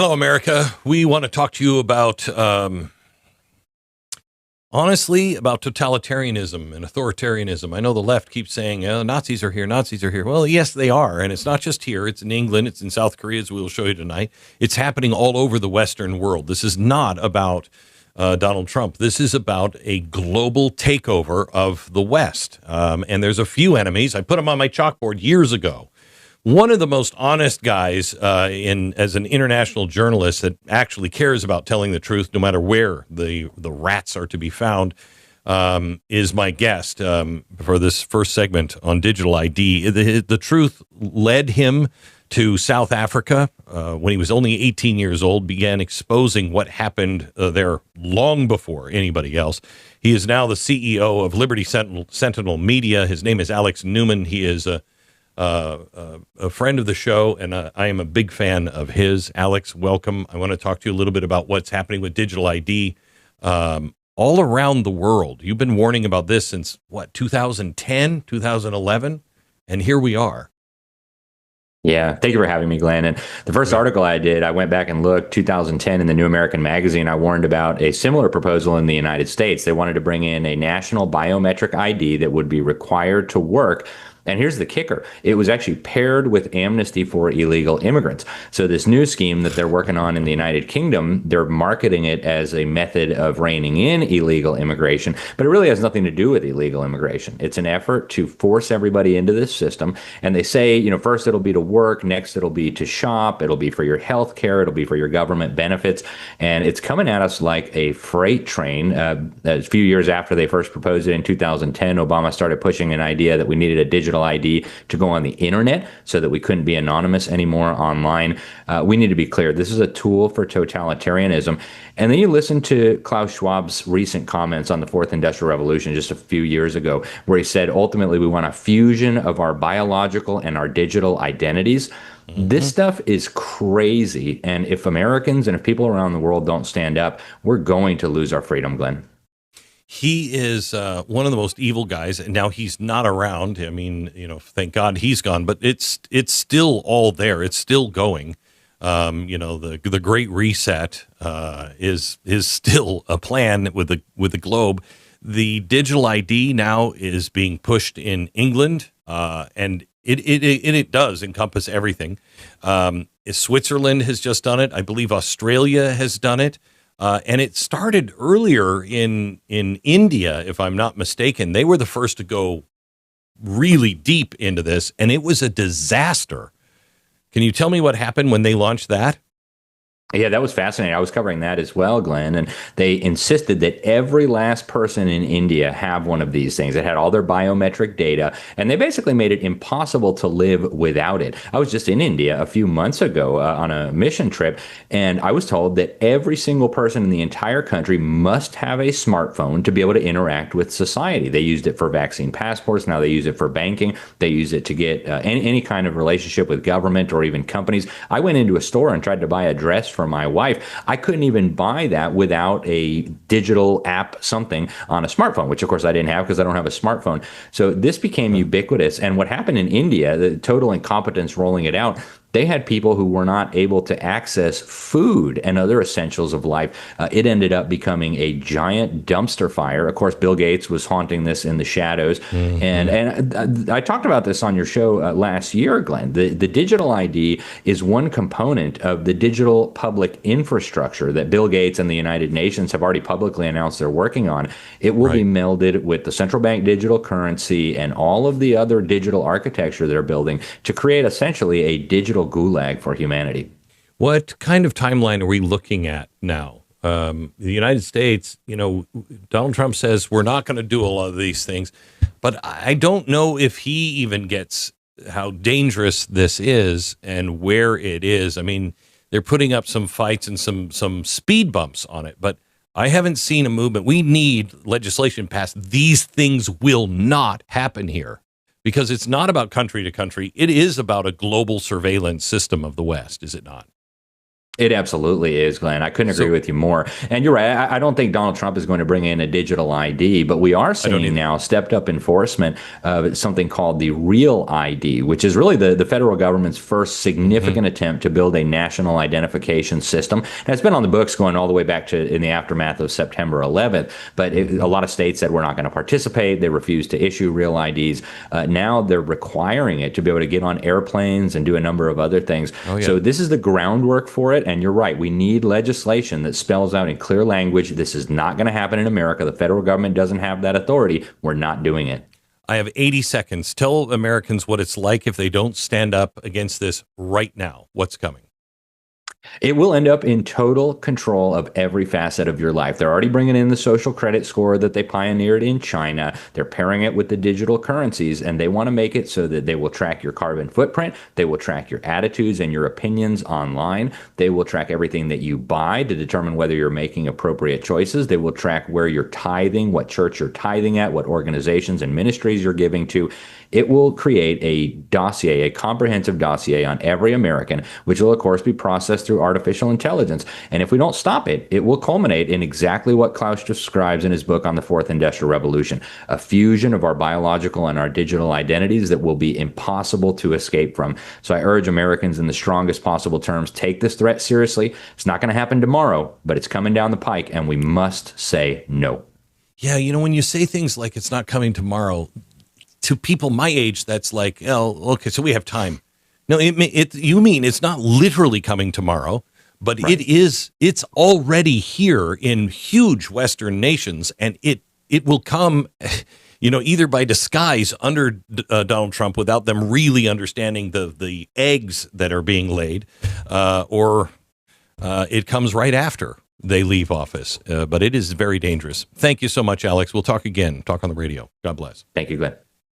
Oh, America, we want to talk to you about, honestly, about totalitarianism and authoritarianism. I know the left keeps saying, Nazis are here, Nazis are here. Well, yes, they are. And it's not just here. It's in England. It's in South Korea, as we will show you tonight. It's happening all over the Western world. This is not about Donald Trump. This is about a global takeover of the West. And there's a few enemies. I put them on my chalkboard years ago. One of the most honest guys as an international journalist that actually cares about telling the truth, no matter where the rats are to be found, is my guest for this first segment on digital ID. The truth led him to South Africa when he was only 18 years old, began exposing what happened there long before anybody else. He is now the CEO of Liberty Sentinel Media. His name is Alex Newman. He is a friend of the show, and I am a big fan of his. Alex, welcome. I want to talk to you a little bit about what's happening with digital ID all around the world. You've been warning about this since, 2010, 2011? And here we are. Yeah, thank you for having me, Glenn. And the first article I did, I went back and looked, 2010 in the New American Magazine. I warned about a similar proposal in the United States. They wanted to bring in a national biometric ID that would be required to work. And here's the kicker. It was actually paired with amnesty for illegal immigrants. So this new scheme that they're working on in the United Kingdom, they're marketing it as a method of reining in illegal immigration, but it really has nothing to do with illegal immigration. It's an effort to force everybody into this system. And they say, first it'll be to work, next it'll be to shop, it'll be for your health care, it'll be for your government benefits. And it's coming at us like a freight train. A few years after they first proposed it in 2010, Obama started pushing an idea that we needed a digital ID to go on the internet so that we couldn't be anonymous anymore online. We need to be clear. This is a tool for totalitarianism. And then you listen to Klaus Schwab's recent comments on the Fourth Industrial Revolution just a few years ago, where he said, ultimately, we want a fusion of our biological and our digital identities. Mm-hmm. This stuff is crazy. And if Americans and if people around the world don't stand up, we're going to lose our freedom, Glenn. He is one of the most evil guys, and now he's not around. I mean, thank God he's gone, but it's still all there. It's still going. The Great Reset is still a plan with the globe. The digital ID now is being pushed in England, and it does encompass everything. Switzerland has just done it. I believe Australia has done it. And it started earlier in India, if I'm not mistaken. They were the first to go really deep into this, and it was a disaster. Can you tell me what happened when they launched that? Yeah, that was fascinating. I was covering that as well, Glenn. And they insisted that every last person in India have one of these things. It had all their biometric data, and they basically made it impossible to live without it. I was just in India a few months ago on a mission trip, and I was told that every single person in the entire country must have a smartphone to be able to interact with society. They used it for vaccine passports. Now they use it for banking. They use it to get any kind of relationship with government or even companies. I went into a store and tried to buy a dress for my wife. I couldn't even buy that without a digital app, something on a smartphone, which of course I didn't have because I don't have a smartphone. So this became ubiquitous. And what happened in India, the total incompetence rolling it out, they had people who were not able to access food and other essentials of life. It ended up becoming a giant dumpster fire. Of course, Bill Gates was haunting this in the shadows. Mm-hmm. And I talked about this on your show last year, Glenn. The digital ID is one component of the digital public infrastructure that Bill Gates and the United Nations have already publicly announced they're working on. It will be melded with the central bank digital currency and all of the other digital architecture they're building to create essentially a digital gulag for humanity. What kind of timeline are we looking at now? The United States, Donald Trump says we're not going to do a lot of these things, but I don't know if he even gets how dangerous this is and where it is. I mean, they're putting up some fights and some speed bumps on it, but I haven't seen a movement. We need legislation passed. These things will not happen here. Because it's not about country to country. It is about a global surveillance system of the West, is it not? It absolutely is, Glenn. I couldn't agree with you more. And you're right. I don't think Donald Trump is going to bring in a digital ID, but we are seeing now stepped up enforcement of something called the Real ID, which is really the federal government's first significant attempt to build a national identification system. And it's been on the books going all the way back to in the aftermath of September 11th. But a lot of states said we're not going to participate. They refused to issue Real IDs. Now they're requiring it to be able to get on airplanes and do a number of other things. Oh, yeah. So this is the groundwork for it. And you're right. We need legislation that spells out in clear language, this is not going to happen in America. The federal government doesn't have that authority. We're not doing it. I have 80 seconds. Tell Americans what it's like if they don't stand up against this right now. What's coming? It will end up in total control of every facet of your life. They're already bringing in the social credit score that they pioneered in China. They're pairing it with the digital currencies, and they want to make it so that they will track your carbon footprint. They will track your attitudes and your opinions online. They will track everything that you buy to determine whether you're making appropriate choices. They will track where you're tithing, what church you're tithing at, what organizations and ministries you're giving to. It will create a dossier, a comprehensive dossier on every American, which will, of course, be processed through artificial intelligence. And if we don't stop it, it will culminate in exactly what Klaus describes in his book on the Fourth Industrial Revolution, a fusion of our biological and our digital identities that will be impossible to escape from. So I urge Americans in the strongest possible terms, take this threat seriously. It's not going to happen tomorrow, but it's coming down the pike, and we must say no. Yeah, you know, when you say things like it's not coming tomorrow, to people my age, that's like, oh, okay, so we have time. No, you mean it's not literally coming tomorrow, but right. It's already here in huge Western nations, and it will come, you know, either by disguise under Donald Trump without them really understanding the eggs that are being laid, or it comes right after they leave office. But it is very dangerous. Thank you so much, Alex. We'll talk again. Talk on the radio. God bless. Thank you, Glenn.